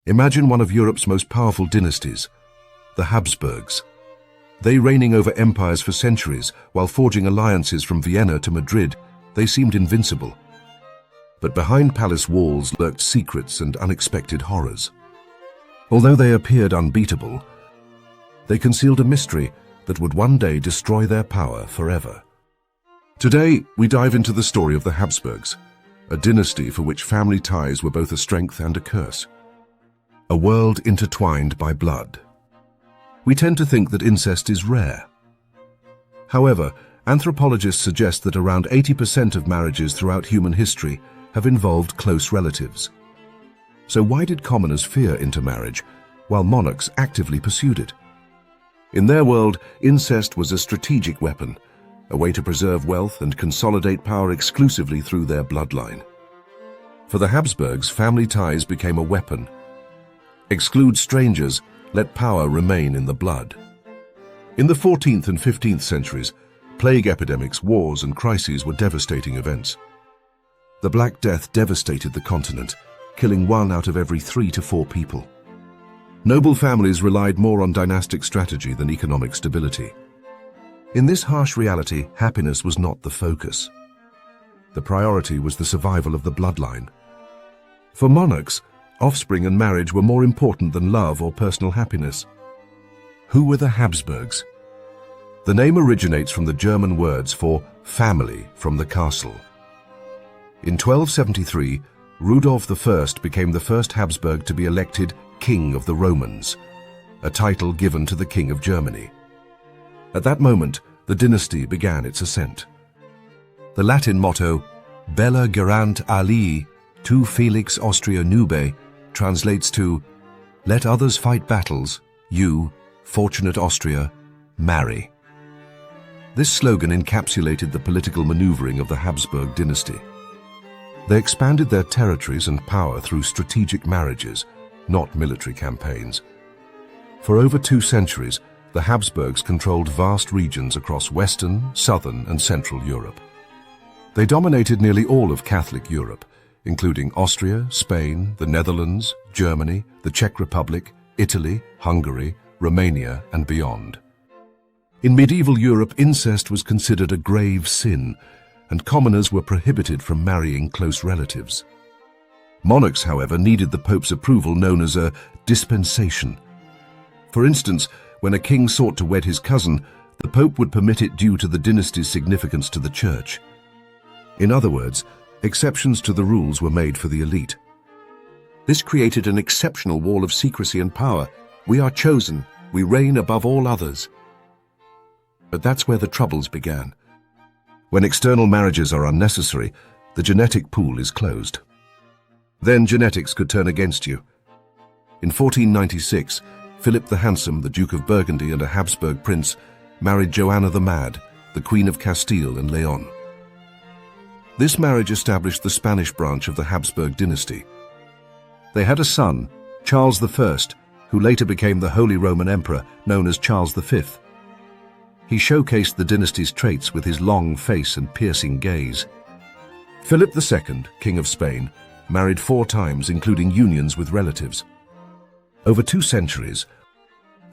Imagine one of Europe's most powerful dynasties, the Habsburgs. They reigning over empires for centuries, while forging alliances from Vienna to Madrid, they seemed invincible. But behind palace walls lurked secrets and unexpected horrors. Although they appeared unbeatable, they concealed a mystery that would one day destroy their power forever. Today, we dive into the story of the Habsburgs, a dynasty for which family ties were both a strength and a curse. A world intertwined by blood. We tend to think that incest is rare. However, anthropologists suggest that around 80% of marriages throughout human history have involved close relatives. So why did commoners fear intermarriage, while monarchs actively pursued it? In their world, incest was a strategic weapon, a way to preserve wealth and consolidate power exclusively through their bloodline. For the Habsburgs, family ties became a weapon. Exclude strangers, let power remain in the blood. In the 14th and 15th centuries, plague epidemics, wars, and crises were devastating events. The Black Death devastated the continent, killing 1 out of every 3 to 4 people. Noble families relied more on dynastic strategy than economic stability. In this harsh reality, happiness was not the focus. The priority was the survival of the bloodline. For monarchs, offspring and marriage were more important than love or personal happiness. Who were the Habsburgs? The name originates from the German words for family from the castle. In 1273, Rudolf I became the first Habsburg to be elected King of the Romans, a title given to the King of Germany. At that moment, the dynasty began its ascent. The Latin motto, Bella gerant alii, tu felix Austria nube, translates to, let others fight battles, you, fortunate Austria, marry. This slogan encapsulated the political maneuvering of the Habsburg dynasty. They expanded their territories and power through strategic marriages, not military campaigns. For over 2 centuries, the Habsburgs controlled vast regions across Western, Southern, and Central Europe. They dominated nearly all of Catholic Europe, including Austria, Spain, the Netherlands, Germany, the Czech Republic, Italy, Hungary, Romania, and beyond. In medieval Europe, incest was considered a grave sin, and commoners were prohibited from marrying close relatives. Monarchs, however, needed the Pope's approval, known as a dispensation. For instance, when a king sought to wed his cousin, the Pope would permit it due to the dynasty's significance to the Church. In other words, exceptions to the rules were made for the elite. This created an exceptional wall of secrecy and power. We are chosen, we reign above all others. But that's where the troubles began. When external marriages are unnecessary, the genetic pool is closed. Then genetics could turn against you. In 1496, Philip the Handsome, the Duke of Burgundy and a Habsburg prince, married Joanna the Mad, the Queen of Castile and Leon. This marriage established the Spanish branch of the Habsburg dynasty. They had a son, Charles I, who later became the Holy Roman Emperor, known as Charles V. He showcased the dynasty's traits with his long face and piercing gaze. Philip II, King of Spain, married 4 times, including unions with relatives. Over 2 centuries,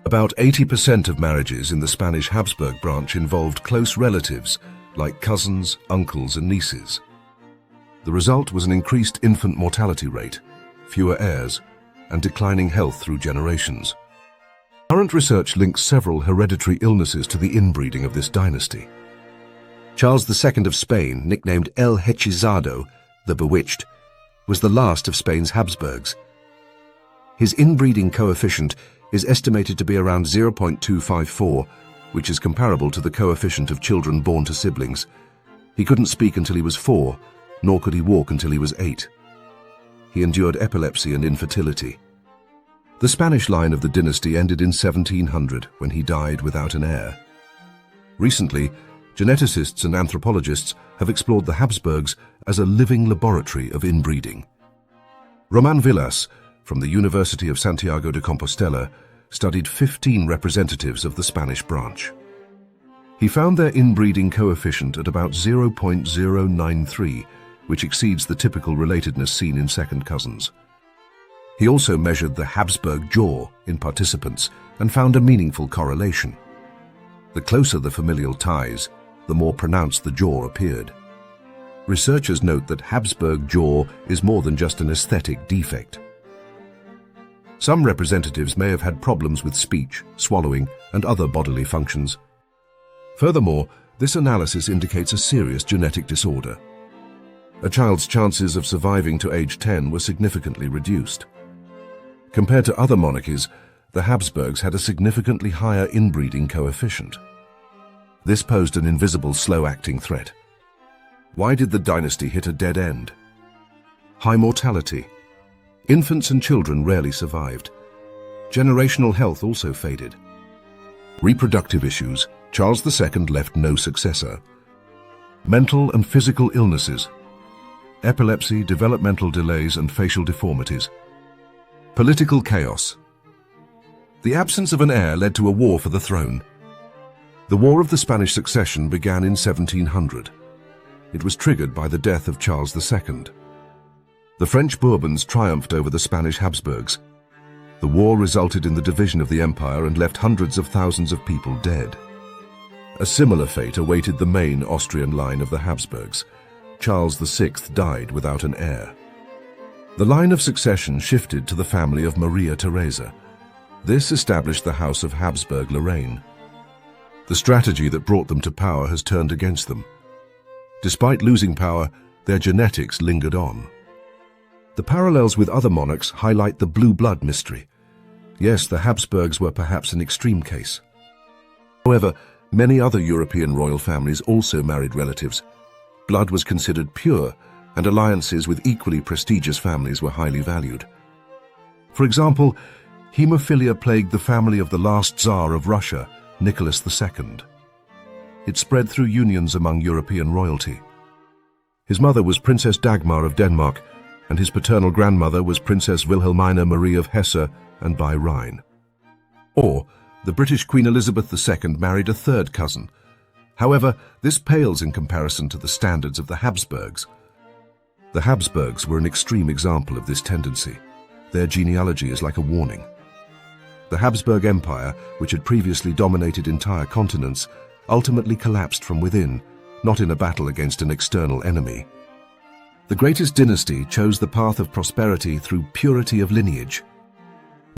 about 80% of marriages in the Spanish Habsburg branch involved close relatives, like cousins, uncles, and nieces. The result was an increased infant mortality rate, fewer heirs, and declining health through generations. Current research links several hereditary illnesses to the inbreeding of this dynasty. Charles II of Spain, nicknamed El Hechizado, the Bewitched, was the last of Spain's Habsburgs. His inbreeding coefficient is estimated to be around 0.254, which is comparable to the coefficient of children born to siblings. He couldn't speak until he was 4, nor could he walk until he was 8. He endured epilepsy and infertility. The Spanish line of the dynasty ended in 1700, when he died without an heir. Recently, geneticists and anthropologists have explored the Habsburgs as a living laboratory of inbreeding. Roman Villas, from the University of Santiago de Compostela, studied 15 representatives of the Spanish branch. He found their inbreeding coefficient at about 0.093, which exceeds the typical relatedness seen in second cousins. He also measured the Habsburg jaw in participants and found a meaningful correlation. The closer the familial ties, the more pronounced the jaw appeared. Researchers note that Habsburg jaw is more than just an aesthetic defect. Some representatives may have had problems with speech, swallowing, and other bodily functions. Furthermore, this analysis indicates a serious genetic disorder. A child's chances of surviving to age 10 were significantly reduced. Compared to other monarchies, the Habsburgs had a significantly higher inbreeding coefficient. This posed an invisible, slow-acting threat. Why did the dynasty hit a dead end? High mortality. Infants and children rarely survived. Generational health also faded. Reproductive issues. Charles II left no successor. Mental and physical illnesses. Epilepsy, developmental delays, and facial deformities. Political chaos. The absence of an heir led to a war for the throne. The War of the Spanish Succession began in 1700. It was triggered by the death of Charles II. The French Bourbons triumphed over the Spanish Habsburgs. The war resulted in the division of the empire and left hundreds of thousands of people dead. A similar fate awaited the main Austrian line of the Habsburgs. Charles VI died without an heir. The line of succession shifted to the family of Maria Theresa. This established the House of Habsburg-Lorraine. The strategy that brought them to power has turned against them. Despite losing power, their genetics lingered on. The parallels with other monarchs highlight the blue blood mystery. Yes, the Habsburgs were perhaps an extreme case. However, many other European royal families also married relatives. Blood was considered pure, and alliances with equally prestigious families were highly valued. For example, hemophilia plagued the family of the last Tsar of Russia, Nicholas II. It spread through unions among European royalty. His mother was Princess Dagmar of Denmark, and his paternal grandmother was Princess Wilhelmina Marie of Hesse and by Rhine. Or, the British Queen Elizabeth II married a third cousin. However, this pales in comparison to the standards of the Habsburgs. The Habsburgs were an extreme example of this tendency. Their genealogy is like a warning. The Habsburg Empire, which had previously dominated entire continents, ultimately collapsed from within, not in a battle against an external enemy. The greatest dynasty chose the path of prosperity through purity of lineage.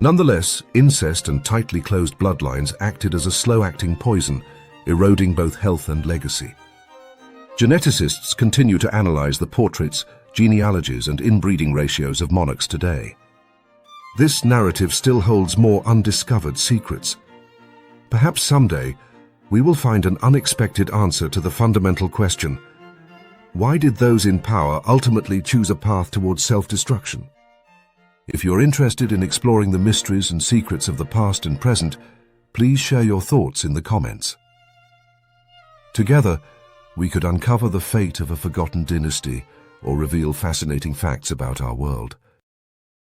Nonetheless, incest and tightly closed bloodlines acted as a slow-acting poison, eroding both health and legacy. Geneticists continue to analyze the portraits, genealogies, and inbreeding ratios of monarchs today. This narrative still holds more undiscovered secrets. Perhaps someday, we will find an unexpected answer to the fundamental question: why did those in power ultimately choose a path towards self-destruction? If you're interested in exploring the mysteries and secrets of the past and present, please share your thoughts in the comments. Together, we could uncover the fate of a forgotten dynasty or reveal fascinating facts about our world.